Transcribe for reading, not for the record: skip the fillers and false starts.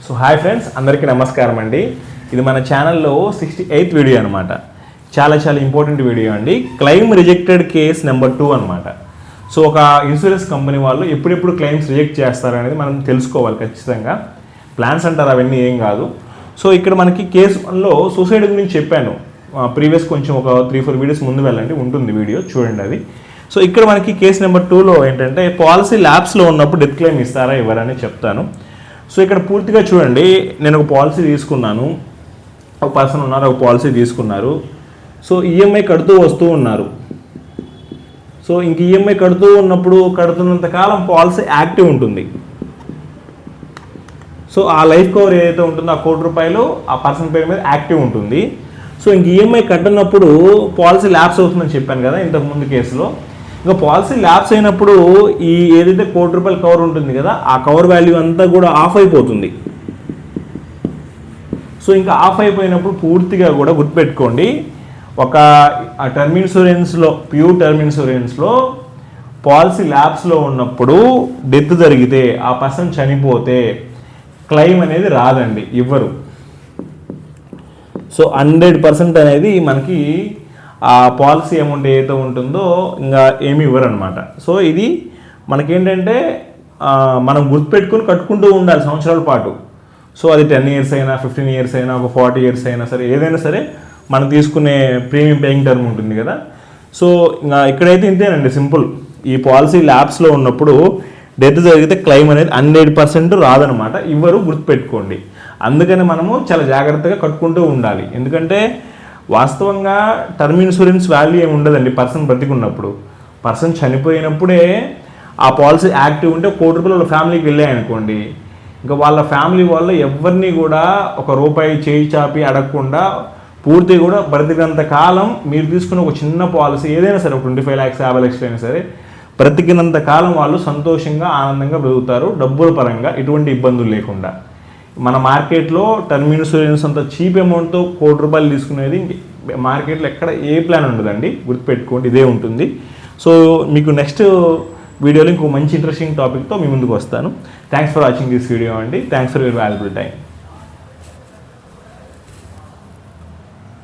So hi friends, అందరికీ నమస్కారం అండి. ఇది మన ఛానల్లో 68th వీడియో అనమాట. చాలా ఇంపార్టెంట్ వీడియో అండి. క్లెయిమ్ రిజెక్టెడ్ కేస్ నెంబర్ 2 అనమాట. సో ఒక ఇన్సూరెన్స్ కంపెనీ వాళ్ళు ఎప్పుడెప్పుడు క్లెయిమ్స్ రిజెక్ట్ చేస్తారనేది మనం తెలుసుకోవాలి ఖచ్చితంగా. ప్లాన్స్ అంటారు, అవన్నీ ఏం కాదు. సో ఇక్కడ మనకి కేసు 1లో సూసైడ్ గురించి చెప్పాను. ప్రీవియస్ కొంచెం ఒక 3-4 వీడియోస్ ముందు వెళ్ళండి, ఉంటుంది వీడియో చూడండి అది. సో ఇక్కడ మనకి కేసు నెంబర్ 2లో ఏంటంటే పాలసీ ల్యాబ్స్లో ఉన్నప్పుడు డెత్ క్లెయిమ్ ఇస్తారా ఇవ్వరని చెప్తాను. సో ఇక్కడ పూర్తిగా చూడండి, నేను ఒక పాలసీ తీసుకున్నాను, ఒక పర్సన్ ఉన్నారు, ఒక పాలసీ తీసుకున్నారు. సో ఈఎంఐ కడుతూ వస్తూ ఉన్నారు. సో ఇంక ఈఎంఐ కడుతూ ఉన్నప్పుడు కడుతున్నంత కాలం పాలసీ యాక్టివ్ ఉంటుంది. సో ఆ లైఫ్ కవర్ ఏదైతే ఉంటుందో ఆ ₹1,00,00,000 ఆ పర్సన్ పేరు మీద యాక్టివ్ ఉంటుంది. సో ఇంక ఈఎంఐ కట్టినప్పుడు పాలసీ ల్యాప్స్ అవుతుందని చెప్పాను కదా ఇంతకుముందు కేసులో. ఇంకా పాలసీ ల్యాప్స్ అయినప్పుడు ఈ ఏదైతే ₹1,00,00,000 కవర్ ఉంటుంది కదా, ఆ కవర్ వాల్యూ అంతా కూడా ఆఫ్ అయిపోతుంది. సో ఇంకా ఆఫ్ అయిపోయినప్పుడు పూర్తిగా కూడా గుర్తుపెట్టుకోండి, ఒక టర్మ్ ఇన్సూరెన్స్లో, ప్యూర్ టర్మ్ ఇన్సూరెన్స్లో పాలసీ ల్యాప్స్లో ఉన్నప్పుడు డెత్ జరిగితే, ఆ పర్సన్ చనిపోతే క్లెయిమ్ అనేది రాదండి, ఇవ్వరు. సో 100% అనేది మనకి ఆ పాలసీ అమౌంట్ ఏదైతే ఉంటుందో ఇంకా ఏమి ఇవ్వరు అనమాట. సో ఇది మనకేంటంటే మనం గుర్తుపెట్టుకుని కట్టుకుంటూ ఉండాలి సంవత్సరాల పాటు. సో అది 10 years అయినా, 15 years అయినా, ఒక 40 years అయినా సరే, ఏదైనా సరే మనం తీసుకునే ప్రీమియం పేయింగ్ టర్మ్ ఉంటుంది కదా. సో ఇంకా ఇక్కడైతే ఇంతేనండి, సింపుల్. ఈ పాలసీ ల్యాబ్స్లో ఉన్నప్పుడు డెత్ జరిగితే క్లెయిమ్ అనేది 100% రాదనమాట, ఇవ్వరు, గుర్తుపెట్టుకోండి. అందుకని మనము చాలా జాగ్రత్తగా కట్టుకుంటూ ఉండాలి. ఎందుకంటే వాస్తవంగా టర్మ్ ఇన్సూరెన్స్ వాల్యూ ఏమి ఉండదండి పర్సన్ బ్రతికున్నప్పుడు. పర్సన్ చనిపోయినప్పుడే ఆ పాలసీ యాక్టివ్ ఉంటే ₹1,00,00,000 వాళ్ళ ఫ్యామిలీకి వెళ్ళాయనుకోండి, ఇంకా వాళ్ళ ఫ్యామిలీ వాళ్ళు ఎవరిని కూడా ₹1 చేయి చాపి అడగకుండా పూర్తి కూడా బ్రతికినంత కాలం మీరు తీసుకున్న ఒక చిన్న పాలసీ ఏదైనా సరే, 25 lakhs 50 lakhs అయినా సరే, బ్రతికినంత కాలం వాళ్ళు సంతోషంగా ఆనందంగా బ్రతుకుతారు, డబ్బుల పరంగా ఎటువంటి ఇబ్బందులు లేకుండా. మన మార్కెట్లో టర్మ్ ఇన్సూరెన్స్ అంత చీప్ అమౌంట్తో ₹1,00,00,000 తీసుకునేది మార్కెట్లో ఎక్కడ ఏ ప్లాన్ ఉండదండి, గుర్తుపెట్టుకోండి, ఇదే ఉంటుంది. సో మీకు నెక్స్ట్ వీడియోలో ఇంకో మంచి ఇంట్రెస్టింగ్ టాపిక్తో మీ ముందుకు వస్తాను. Thanks for watching this video అండి. Thanks for your valuable time.